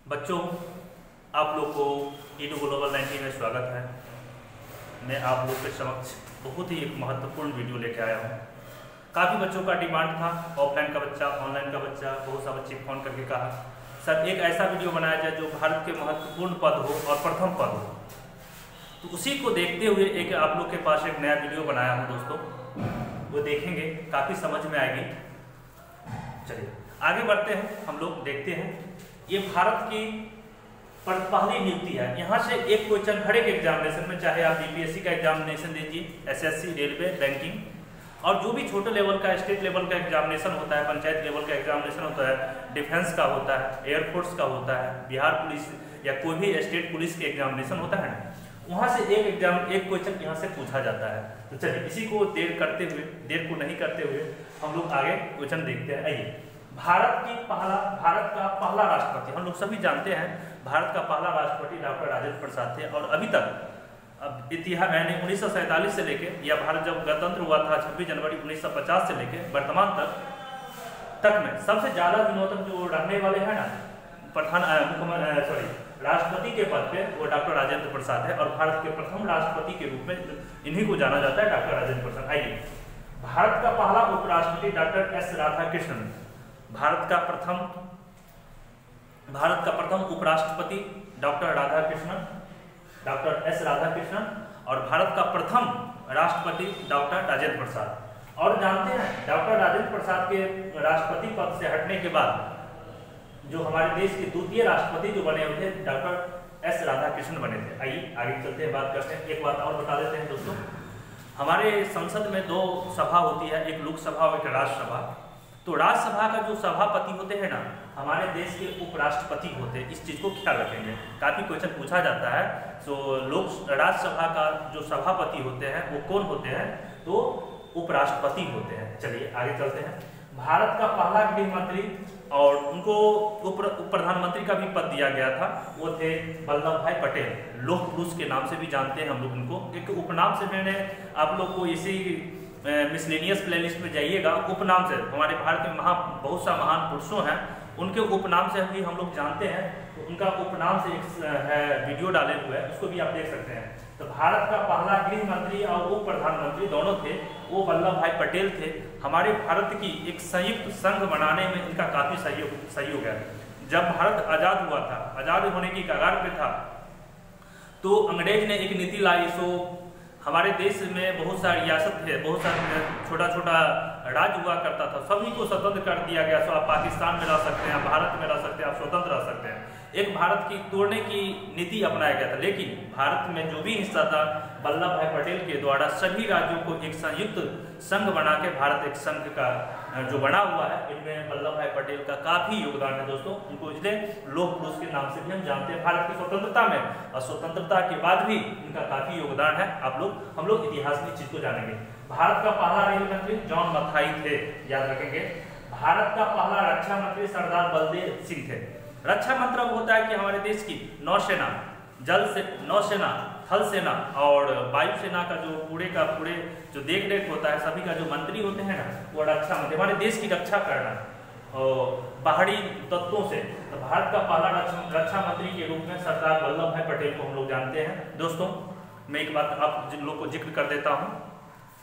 बच्चों, आप लोग को ईडू ग्लोबल 90 में स्वागत है। मैं आप लोग के समक्ष बहुत ही एक महत्वपूर्ण वीडियो लेके आया हूँ। काफ़ी बच्चों का डिमांड था, ऑफलाइन का बच्चा, ऑनलाइन का बच्चा, बहुत सा बच्चे फ़ोन करके कहा सर एक ऐसा वीडियो बनाया जाए जो भारत के महत्वपूर्ण पद हो और प्रथम पद हो। तो उसी को देखते हुए एक आप लोग के पास एक नया वीडियो बनाया हूँ दोस्तों, वो देखेंगे, काफ़ी समझ में आएगी। चलिए आगे बढ़ते हैं, हम लोग देखते हैं। ये भारत की पहली नियुक्ति है। यहाँ से एक क्वेश्चन हर एक एग्जामिनेशन में, चाहे आप बीपीएससी का एग्जामिनेशन दीजिए, एसएससी, रेलवे, बैंकिंग और जो भी छोटे लेवल का स्टेट लेवल का एग्जामिनेशन होता है, पंचायत लेवल का एग्जामिनेशन होता है, डिफेंस का होता है, एयरफोर्स का होता है, बिहार पुलिस या कोई भी स्टेट पुलिस के एग्जामिनेशन होता है ना, वहाँ से एक क्वेश्चन यहाँ से पूछा जाता है। तो चलिए इसी को देर को नहीं करते हुए हम लोग आगे क्वेश्चन देखते हैं। आइए, भारत का पहला राष्ट्रपति, हम लोग सभी जानते हैं भारत का पहला राष्ट्रपति डॉक्टर राजेंद्र प्रसाद थे। और अभी तक अब इतिहास मैंने 1947 से लेके, या भारत जब गणतंत्र हुआ था 26 जनवरी 1950 से लेके वर्तमान तक में सबसे ज़्यादा दिनों तक जो रहने वाले हैं ना राष्ट्रपति के पद पे, वो डॉक्टर राजेंद्र प्रसाद है। और भारत के प्रथम राष्ट्रपति के रूप में इन्हीं को जाना जाता है, डॉक्टर राजेंद्र प्रसाद। आइए, भारत का पहला उपराष्ट्रपति डॉक्टर एस राधाकृष्णन, भारत का प्रथम उपराष्ट्रपति डॉक्टर एस राधाकृष्णन और भारत का प्रथम राष्ट्रपति डॉक्टर राजेंद्र प्रसाद। और जानते हैं डॉक्टर राजेंद्र प्रसाद के राष्ट्रपति पद से हटने के बाद जो हमारे देश के द्वितीय राष्ट्रपति जो बने हुए थे डॉक्टर एस राधाकृष्णन बने थे। आइए आगे चलते हैं, बात करते हैं। एक बात और बता देते हैं दोस्तों, हमारे संसद में दो सभा होती है, एक लोकसभा और एक राज्यसभा। तो राज्यसभा का जो सभापति होते हैं ना, हमारे देश के उपराष्ट्रपति होते हैं। इस चीज़ को ख्याल रखेंगे, काफ़ी क्वेश्चन पूछा जाता है। तो राज्यसभा का जो सभापति होते हैं वो कौन होते हैं? तो उपराष्ट्रपति होते हैं। चलिए आगे चलते हैं। भारत का पहला गृह मंत्री और उनको उप प्रधानमंत्री का भी पद दिया गया था, वो थे वल्लभ भाई पटेल। लौह पुरुष के नाम से भी जानते हैं हम लोग उनको। एक उपनाम से मैंने आप लोग को इसी मिसलेनियस प्लेलिस्ट में जाइएगा, उपनाम से हमारे भारत में बहुत सा महान पुरुषों हैं, उनके उपनाम से भी हम लोग जानते हैं। तो उनका उपनाम से एक वीडियो डाले हुए हैं, उसको भी आप देख सकते हैं। तो भारत का पहला गृह मंत्री और उप प्रधानमंत्री दोनों थे, वो वल्लभ भाई पटेल थे। हमारे भारत की एक संयुक्त संघ बनाने में इनका काफ़ी सहयोग है। जब भारत आज़ाद हुआ था, आज़ाद होने की कगार पे था, तो अंग्रेज ने एक नीति लाई। सो हमारे देश में बहुत सारी रियासत थे, बहुत सारा छोटा छोटा राज्य हुआ करता था, सभी को स्वतंत्र कर दिया गया। सो आप पाकिस्तान में रह सकते हैं, आप भारत में रह सकते हैं, आप स्वतंत्र रह सकते हैं। एक भारत की तोड़ने की नीति अपनाया गया था। लेकिन भारत में जो भी हिस्सा था, वल्लभ भाई पटेल के द्वारा सभी राज्यों को एक संयुक्त संघ बना के भारत एक संघ का जो बना हुआ है, इनमें वल्लभ भाई पटेल का काफ़ी योगदान है दोस्तों। उनको इसलिए लौह पुरुष के नाम से भी हम जानते हैं भारत की स्वतंत्रता में, और स्वतंत्रता के बाद भी इनका काफ़ी योगदान है। हम लोग इतिहास की चीज़ को जानेंगे। भारत का पहला रेल मंत्री जॉन मथाई थे, याद रखेंगे। भारत का पहला रक्षा मंत्री सरदार बलदेव सिंह थे। रक्षा मतलब होता है कि हमारे देश की नौसेना, नौसेना, थल सेना और वायुसेना का जो पूरे जो देख रेख होता है, सभी का जो मंत्री होते हैं ना, वो रक्षा मंत्री, हमारे देश की रक्षा करना और बाहरी तत्वों से। तो भारत का पहला रक्षा मंत्री के रूप में सरदार वल्लभ भाई पटेल को हम लोग जानते हैं। दोस्तों, मैं एक बात आप जिन लोग को जिक्र कर देता हूँ।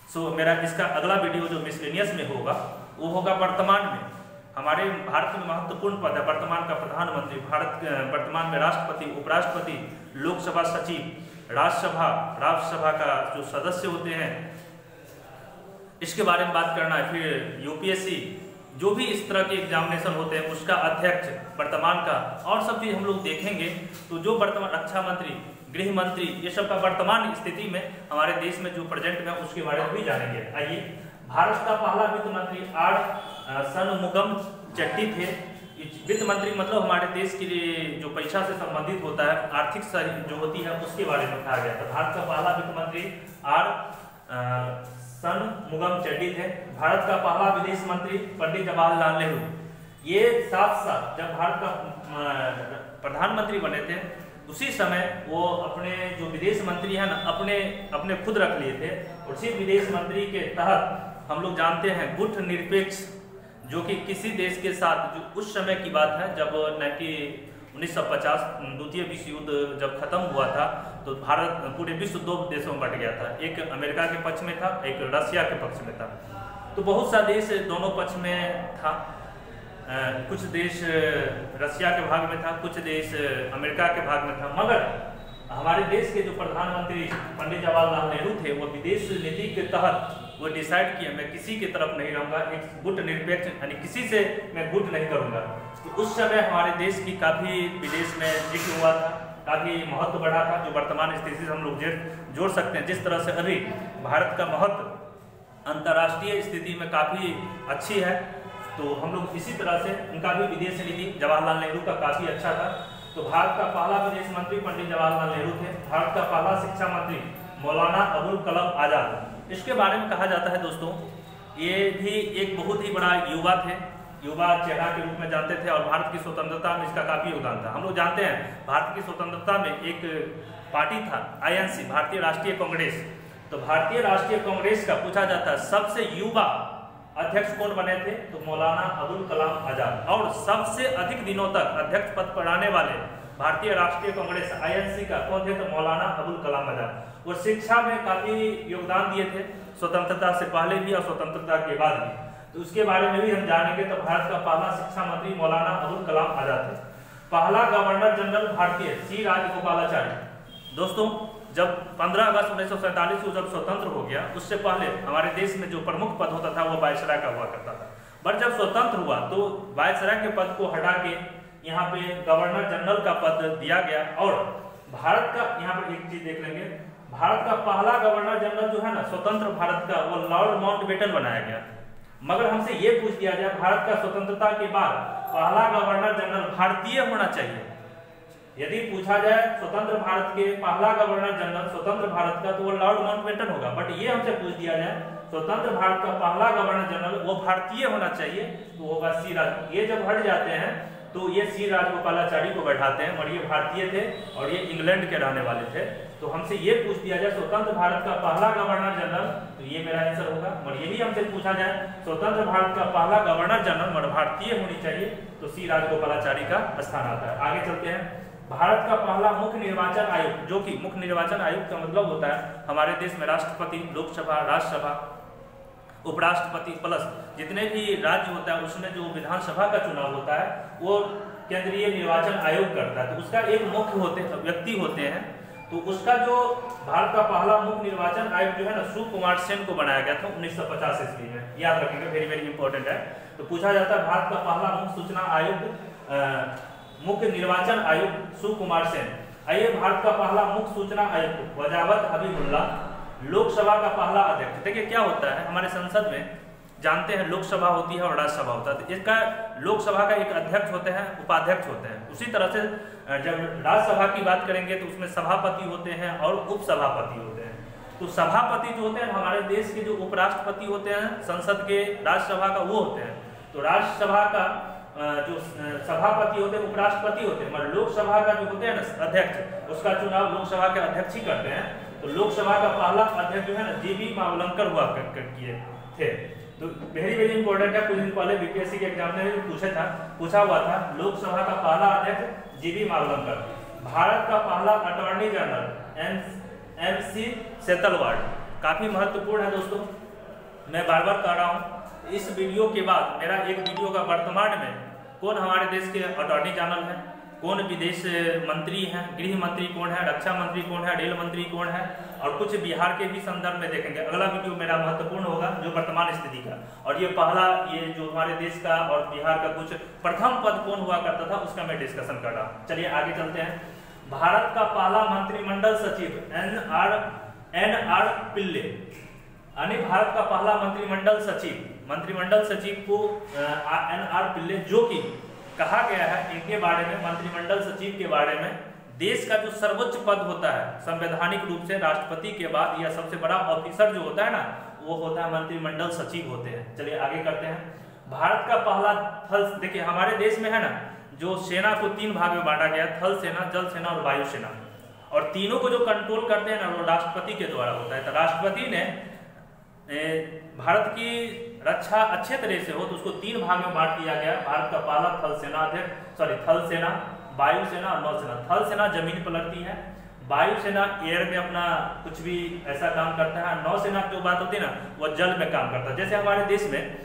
सो मेरा इसका अगला वीडियो जो मिसलेनियस में होगा, वो होगा वर्तमान में हमारे भारत में महत्वपूर्ण पद है। वर्तमान का प्रधानमंत्री, वर्तमान में राष्ट्रपति, उपराष्ट्रपति, लोकसभा सचिव, राज्यसभा का जो सदस्य होते हैं, इसके बारे में बात करना है। फिर यूपीएससी, जो भी इस तरह के एग्जामिनेशन होते हैं, उसका अध्यक्ष वर्तमान का, और सब चीज़ हम लोग देखेंगे। तो जो वर्तमान रक्षा मंत्री, गृह मंत्री, ये सब का वर्तमान स्थिति में हमारे देश में जो प्रेजेंट में, उसके बारे में भी जानेंगे। आइए, भारत का पहला वित्त मंत्री आर षणमुगम चेट्टी थे। वित्त मंत्री मतलब हमारे देश के लिए जो पैसा से संबंधित होता है, आर्थिक जो होती है, उसके बारे में कहा गया था। भारत का पहला वित्त मंत्री आर षणमुगम चेट्टी थे। भारत का पहला विदेश मंत्री पंडित जवाहरलाल नेहरू। ये साथ जब भारत का प्रधानमंत्री बने थे, उसी समय वो अपने जो विदेश मंत्री हैं ना, अपने खुद रख लिए थे। उसी विदेश मंत्री के तहत हम लोग जानते हैं गुट निरपेक्ष, जो कि किसी देश के साथ, जो उस समय की बात है जब 1950 द्वितीय विश्व युद्ध जब खत्म हुआ था तो भारत पूरे विश्व दो देशों में बट गया था, एक अमेरिका के पक्ष में था, एक रसिया के पक्ष में था। तो बहुत सा देश दोनों पक्ष में था, कुछ देश रसिया के भाग में था, कुछ देश अमेरिका के भाग में था। मगर हमारे देश के जो प्रधानमंत्री पंडित जवाहरलाल नेहरू थे वो विदेश नीति के तहत वो डिसाइड किया मैं किसी की तरफ नहीं रहूँगा, एक गुट निरपेक्ष यानी किसी से मैं गुट नहीं करूँगा। तो उस समय हमारे देश की काफ़ी विदेश में जिक्र हुआ था, काफ़ी महत्व बढ़ा था, जो वर्तमान स्थिति से हम लोग जोड़ सकते हैं। जिस तरह से अभी भारत का महत्व अंतर्राष्ट्रीय स्थिति में काफ़ी अच्छी है, तो हम लोग इसी तरह से उनका भी विदेश नीति जवाहरलाल नेहरू का काफ़ी अच्छा था। तो भारत का पहला विदेश मंत्री पंडित जवाहरलाल नेहरू थे। भारत का पहला शिक्षा मंत्री मौलाना अबुल कलाम आज़ाद। इसके बारे में कहा जाता है दोस्तों, ये भी एक बहुत ही बड़ा युवा थे, युवा चेहरा के रूप में जानते थे और भारत की स्वतंत्रता में इसका काफ़ी योगदान था। हम लोग जानते हैं भारत की स्वतंत्रता में एक पार्टी था INC, भारतीय राष्ट्रीय कांग्रेस। तो भारतीय राष्ट्रीय कांग्रेस का पूछा जाता है सबसे युवा अध्यक्ष कौन बने थे, तो मौलाना अबुल कलाम आज़ाद। और सबसे अधिक दिनों तक अध्यक्ष पद पर रहने वाले भारतीय राष्ट्रीय कांग्रेस INC का कौन थे, तो मौलाना अबुल कलाम आज़ाद। वो शिक्षा में काफ़ी योगदान दिए थे, स्वतंत्रता से पहले भी और स्वतंत्रता के बाद भी। तो उसके बारे में भी हम जानेंगे। तो भारत का पहला शिक्षा मंत्री मौलाना अबुल कलाम आज़ाद थे। पहला गवर्नर जनरल भारतीय C राजगोपालाचारी। दोस्तों, जब 15 अगस्त 1947 को जब स्वतंत्र हो गया, उससे पहले हमारे देश में जो प्रमुख पद होता था वो वायसराय का हुआ करता था। पर जब स्वतंत्र हुआ तो वायसराय के पद को हटा के यहाँ पे गवर्नर जनरल का पद दिया गया। और भारत का यहाँ पर एक चीज देख लेंगे, भारत का पहला गवर्नर जनरल जो है ना स्वतंत्र भारत का, वो लॉर्ड माउंटबेटन बनाया गया। मगर हमसे ये पूछ दिया जाए भारत का स्वतंत्रता के बाद पहला गवर्नर जनरल भारतीय होना चाहिए, यदि पूछा जाए स्वतंत्र भारत के पहला गवर्नर जनरल स्वतंत्र भारत का, तो वो लॉर्ड माउंटबेटन होगा। बट ये हमसे पूछ दिया जाए स्वतंत्र भारत का पहला गवर्नर जनरल वो भारतीय होना चाहिए, तो होगा C राज। ये जब हट जाते हैं तो ये C राजगोपालाचारी को बैठाते हैं, और ये भारतीय थे और ये इंग्लैंड के रहने वाले थे। तो हमसे ये पूछ दिया जाए स्वतंत्र भारत का पहला गवर्नर जनरल, तो ये मेरा आंसर होगा। और यही हमसे पूछा जाए स्वतंत्र भारत का पहला गवर्नर जनरल और भारतीय होनी चाहिए, तो C राजगोपालाचारी का स्थान आता है। आगे चलते हैं। भारत का पहला मुख्य निर्वाचन आयुक्त, जो कि मुख्य निर्वाचन आयुक्त का मतलब होता है हमारे देश में राष्ट्रपति, लोकसभा, राज्यसभा, उपराष्ट्रपति प्लस जितने भी राज्य होता है उसमें जो विधानसभा का चुनाव होता है वो केंद्रीय निर्वाचन आयोग करता है। तो उसका एक मुख्य व्यक्ति होते हैं। तो उसका जो भारत का पहला मुख्य निर्वाचन आयोग जो है ना सुकुमार सेन को बनाया गया था 1950 ईस्वी में। याद रखेंगे, वेरी वेरी इंपॉर्टेंट है। तो पूछा जाता है भारत का पहला मुख्य सूचना आयुक्त, मुख्य निर्वाचन आयुक्त सुकुमार सेन। आइए, भारत का पहला मुख्य सूचना आयुक्त वजावत हबीबुल्लाह। लोकसभा का पहला अध्यक्ष, देखिए क्या होता है हमारे संसद में, जानते हैं लोकसभा होती है और राज्यसभा होता है। तो इसका लोकसभा का एक अध्यक्ष होते हैं, उपाध्यक्ष होते हैं। उसी तरह से जब राज्यसभा की बात करेंगे तो उसमें सभापति होते हैं और उपसभापति होते हैं। तो सभापति जो होते हैं हमारे देश के जो उपराष्ट्रपति होते हैं संसद के, राज्यसभा का वो होते हैं। तो राज्यसभा का जो सभापति होते हैं उपराष्ट्रपति होते हैं, मगर लोकसभा का जो होते हैं ना अध्यक्ष, उसका चुनाव लोकसभा के अध्यक्ष ही करते हैं। तो लोकसभा का पहला अध्यक्ष जो है ना JB मावलंकर हुआ किए थे। तो वेरी वेरी इंपॉर्टेंट है, कुछ दिन पहले BPSC के एग्जाम में भी पूछा हुआ था। लोकसभा का पहला अध्यक्ष JB मावलंकर। भारत का पहला अटॉर्नी जनरल MC सेतलवाड। काफी महत्वपूर्ण है दोस्तों, मैं बार बार कह रहा हूँ। इस वीडियो के बाद मेरा एक वीडियो का वर्तमान में कौन हमारे देश के अटॉर्नी जनरल है, कौन विदेश मंत्री हैं, गृह मंत्री कौन है, रक्षा मंत्री कौन है, रेल मंत्री कौन है, और कुछ बिहार के भी संदर्भ में देखेंगे। अगला वीडियो मेरा महत्वपूर्ण होगा जो वर्तमान स्थिति का, और ये पहला ये जो हमारे देश का और बिहार का कुछ प्रथम पद कौन हुआ करता था उसका मैं डिस्कशन कर रहा हूँ। चलिए आगे चलते हैं। भारत का पहला मंत्रिमंडल सचिव NR पिल्ले, यानी भारत का पहला मंत्रिमंडल सचिव को NR पिल्ले, जो कि कहा गया है इनके बारे में, मंत्रिमंडल सचिव के बारे में, देश का जो सर्वोच्च पद होता है संवैधानिक रूप से राष्ट्रपति के बाद या सबसे बड़ा ऑफिसर जो होता है ना वो होता है मंत्रिमंडल सचिव होते हैं। चलिए आगे करते हैं। भारत का पहला थल, देखिए हमारे देश में है ना जो सेना को 3 भाग में बांटा गया, थल सेना, जल सेना और वायु सेना, और तीनों को जो कंट्रोल करते हैं ना वो राष्ट्रपति के द्वारा होता है। तो राष्ट्रपति ने भारत की रक्षा अच्छे तरह से हो तो उसको 3 भाग में बांट दिया गया। भारत का पहला थल सेना, वायुसेना, नौसेना। थल सेना जमीन पर लड़ती है, वायुसेना एयर में अपना कुछ भी ऐसा काम करता है, नौसेना की जो बात होती है ना वो जल में काम करता है। जैसे हमारे देश में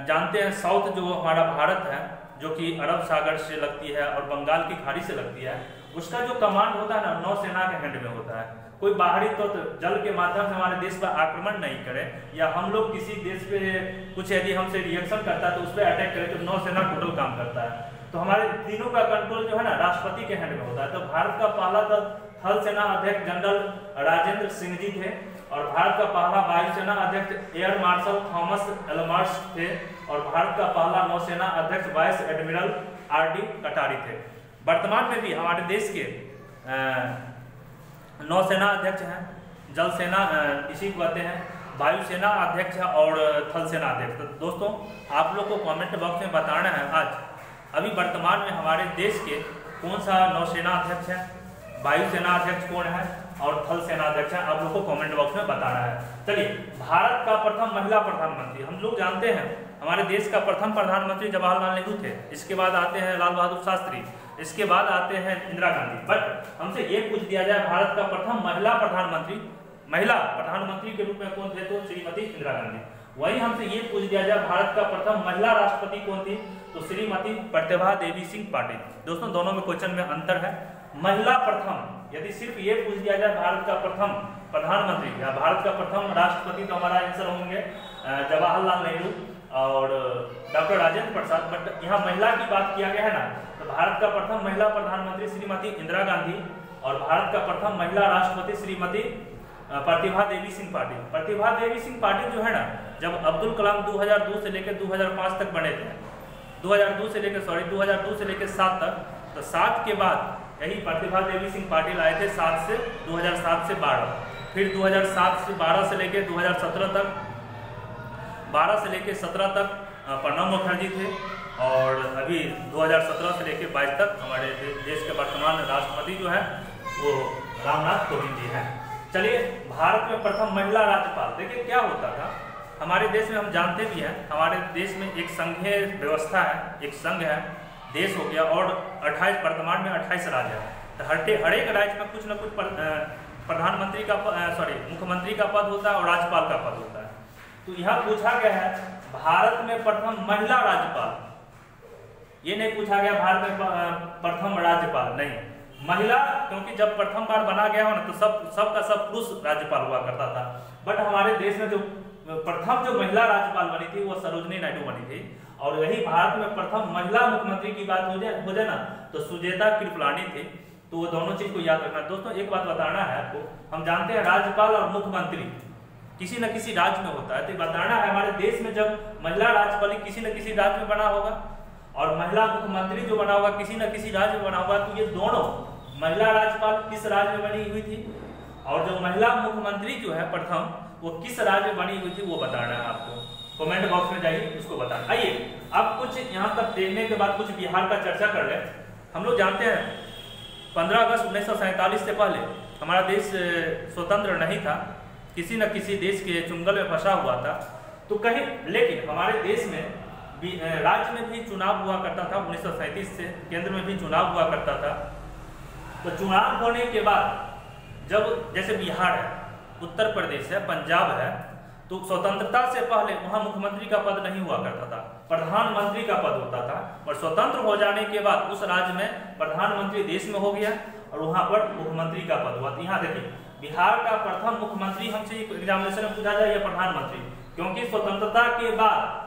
जानते हैं साउथ जो हमारा भारत है जो कि अरब सागर से लगती है और बंगाल की खाड़ी से लगती है, उसका जो कमांड होता है ना नौसेना के हैंड में होता है। कोई बाहरी तो जल के माध्यम से हमारे देश पर आक्रमण नहीं करे या हम लोग किसी देश पे कुछ यदि हमसे रिएक्शन करता है तो उस पर अटैक करे तो नौसेना टोटल काम करता है। तो हमारे तीनों का कंट्रोल जो है ना राष्ट्रपति के हैंड में होता है। तो भारत का पहला तो थल सेना अध्यक्ष जनरल राजेंद्र सिंह जी थे और भारत का पहला वायुसेना अध्यक्ष एयर मार्शल थॉमस एल्मर्स थे और भारत का पहला नौसेना अध्यक्ष वाइस एडमिरल आर.डी. कटारी थे। वर्तमान में भी हमारे देश के नौसेना अध्यक्ष हैं, जल सेना इसी को कहते हैं, वायुसेना अध्यक्ष और थल सेना अध्यक्ष। तो दोस्तों आप लोग को कमेंट बॉक्स में बताना है आज अभी वर्तमान में हमारे देश के कौन सा नौसेना अध्यक्ष है, वायुसेना अध्यक्ष कौन है और थल सेना अध्यक्ष है, आप लोग को कमेंट बॉक्स में बताना है। चलिए, भारत का प्रथम महिला प्रधानमंत्री हम लोग जानते हैं, हमारे देश का प्रथम प्रधानमंत्री जवाहरलाल नेहरू थे, इसके बाद आते हैं लाल बहादुर शास्त्री, इसके बाद आते हैं इंदिरा गांधी। बट हमसे ये पूछ दिया जाए भारत का प्रथम महिला प्रधानमंत्री के रूप में कौन थे, तो श्रीमती इंदिरा गांधी। वही हमसे ये पूछ दिया जाए भारत का प्रथम महिला राष्ट्रपति कौन थी, तो श्रीमती प्रतिभा देवी सिंह पाटिल। दोस्तों दोनों में क्वेश्चन में अंतर है। महिला प्रथम, यदि सिर्फ ये पूछ दिया जाए भारत का प्रथम प्रधानमंत्री या भारत का प्रथम राष्ट्रपति तो हमारा आंसर होंगे जवाहरलाल नेहरू और डॉक्टर राजेंद्र प्रसाद। बट यहाँ महिला की बात किया गया है ना, तो भारत का प्रथम महिला प्रधानमंत्री श्रीमती इंदिरा गांधी और भारत का प्रथम महिला राष्ट्रपति श्रीमती प्रतिभा देवी सिंह पाटिल। प्रतिभा देवी सिंह पाटिल जो है ना, जब अब्दुल कलाम 2002 से लेकर 2005 तक बने थे, 2002 से लेकर 7 तक, तो 7 के बाद यही प्रतिभा देवी सिंह पाटिल आए थे 2007 से 12, फिर 2007 से 12 से लेकर 2017 तक, 12 से लेकर 17 तक प्रणब मुखर्जी थे और अभी 2017 से लेकर 22 तक हमारे देश के वर्तमान राष्ट्रपति जो है वो रामनाथ कोविंद जी हैं। चलिए, भारत में प्रथम महिला राज्यपाल, देखिए क्या होता था हमारे देश में, हम जानते भी हैं हमारे देश में एक संघीय व्यवस्था है, एक संघ है, देश हो गया और 28 वर्तमान में 28 राज्य है। तो हर एक राज्य में कुछ न कुछ प्रधानमंत्री का मुख्यमंत्री का पद होता है और राज्यपाल का पद होता है। तो यहाँ पूछा गया है भारत में प्रथम महिला राज्यपाल, ये नहीं पूछा गया भारत में प्रथम राज्यपाल, नहीं, महिला, क्योंकि जब प्रथम बार बना गया हो ना तो सब पुरुष राज्यपाल हुआ करता था। बट हमारे देश में जो प्रथम जो महिला राज्यपाल बनी थी वो सरोजनी नायडू बनी थी और यही भारत में प्रथम महिला मुख्यमंत्री की बात हो जाए ना तो सुजेता कृपलानी थी। तो वो दोनों चीज को याद रखना। दोस्तों एक बात बताना है आपको, हम जानते हैं राज्यपाल और मुख्यमंत्री किसी न किसी राज्य में होता है, तो बताना है हमारे देश में जब महिला राज्यपाल किसी न किसी राज्य में बना होगा और महिला मुख्यमंत्री जो बना होगा किसी न किसी राज्य में बना होगा, तो ये दोनों महिला राज्यपाल किस राज्य में बनी हुई थी और जो महिला मुख्यमंत्री जो है प्रथम वो किस राज्य में बनी हुई थी वो बताना है आपको। कमेंट बॉक्स में जाइए उसको बताना। आइए अब कुछ यहाँ तक देखने के बाद कुछ बिहार का चर्चा कर ले। हम लोग जानते हैं 15 अगस्त 1947 से पहले हमारा देश स्वतंत्र नहीं था, किसी न किसी देश के चुंगल में फंसा हुआ था। तो कहीं लेकिन हमारे देश में राज्य में भी चुनाव हुआ करता था 1937 से, केंद्र में भी चुनाव हुआ करता था। तो चुनाव होने के बाद जब जैसे बिहार है, उत्तर प्रदेश है, पंजाब है, तो स्वतंत्रता से पहले वहां मुख्यमंत्री का पद नहीं हुआ करता था, प्रधानमंत्री का पद होता था। और स्वतंत्र हो जाने के बाद उस राज्य में प्रधानमंत्री देश में हो गया और वहां पर मुख्यमंत्री का पद हुआ। तो यहाँ देखिए बिहार का प्रथम मुख्यमंत्री हमसे एग्जामिनेशन में पूछा जाए या प्रधानमंत्री, क्योंकि स्वतंत्रता के बाद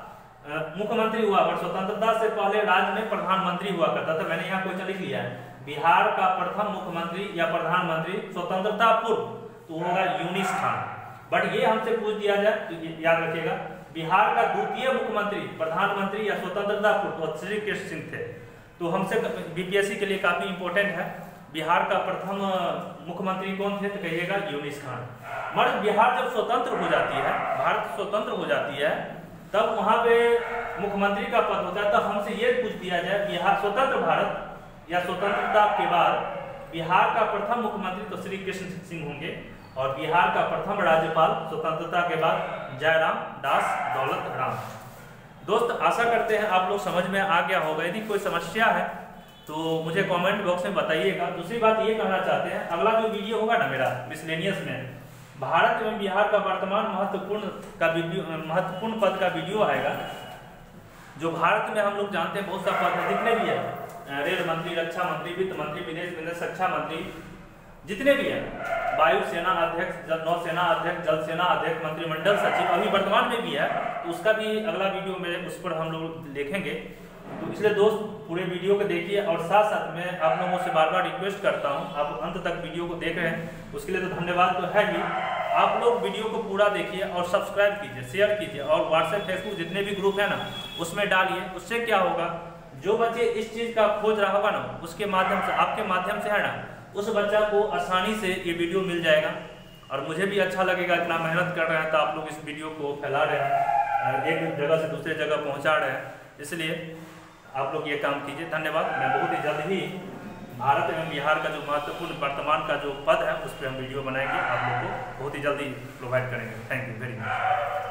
मुख्यमंत्री हुआ पर स्वतंत्रता से पहले राज्य में प्रधानमंत्री हुआ करता था। मैंने यहाँ क्वेश्चन लिख लिया है, बिहार का प्रथम मुख्यमंत्री या प्रधानमंत्री स्वतंत्रता पूर्व तो होगा यूनिस खान। बट ये हमसे पूछ दिया जाए तो याद रखिएगा, बिहार का द्वितीय मुख्यमंत्री प्रधानमंत्री या स्वतंत्रता पूर्व तो श्री कृष्ण सिंह थे। तो हमसे बीपीएससी के लिए काफी इंपॉर्टेंट है, बिहार का प्रथम मुख्यमंत्री कौन थे तो कहिएगा यूनिस खान। मगर बिहार जब स्वतंत्र हो जाती है, भारत स्वतंत्र हो जाती है, तब वहां पे मुख्यमंत्री का पद होता है। तो हमसे ये पूछ दिया जाए बिहार स्वतंत्र भारत या स्वतंत्रता के बाद बिहार का प्रथम मुख्यमंत्री तो श्री कृष्ण सिंह होंगे और बिहार का प्रथम राज्यपाल स्वतंत्रता के बाद जयराम दास दौलत राम। दोस्त आशा करते हैं आप लोग समझ में आ गया होगा। यदि कोई समस्या है तो मुझे कमेंट बॉक्स में बताइएगा। दूसरी बात ये कहना चाहते हैं, अगला जो वीडियो होगा ना मेरा मिसलेनियस में, भारत एवं बिहार का वर्तमान महत्वपूर्ण पद का वीडियो आएगा। जो भारत में हम लोग जानते हैं बहुत सा पद है, जितने भी है, रेल मंत्री, रक्षा मंत्री, वित्त मंत्री, विदेश रक्षा मंत्री, जितने भी हैं, वायु सेना अध्यक्ष, नौसेना अध्यक्ष, जल सेना अध्यक्ष, मंत्रिमंडल सचिव, अभी वर्तमान में भी है, तो उसका भी अगला वीडियो में उस पर हम लोग देखेंगे। तो इसलिए दोस्त पूरे वीडियो को देखिए, और साथ साथ मैं आप लोगों से बार बार रिक्वेस्ट करता हूं, आप अंत तक वीडियो को देख रहे हैं उसके लिए तो धन्यवाद तो है ही। आप लोग वीडियो को पूरा देखिए और सब्सक्राइब कीजिए, शेयर कीजिए, और व्हाट्सएप, फेसबुक जितने भी ग्रुप है ना उसमें डालिए। उससे क्या होगा, जो बच्चे इस चीज़ का खोज रहा होगा ना, उसके माध्यम से, आपके माध्यम से है ना, उस बच्चा को आसानी से ये वीडियो मिल जाएगा। और मुझे भी अच्छा लगेगा, इतना मेहनत कर रहे हैं तो आप लोग इस वीडियो को फैला रहे हैं, एक जगह से दूसरे जगह पहुंचा रहे हैं, इसलिए आप लोग ये काम कीजिए। धन्यवाद। मैं बहुत ही जल्द ही भारत एवं बिहार का जो महत्वपूर्ण वर्तमान का जो पद है उस पर हम वीडियो बनाएंगे, आप लोग को बहुत ही जल्दी प्रोवाइड करेंगे। Thank you very much.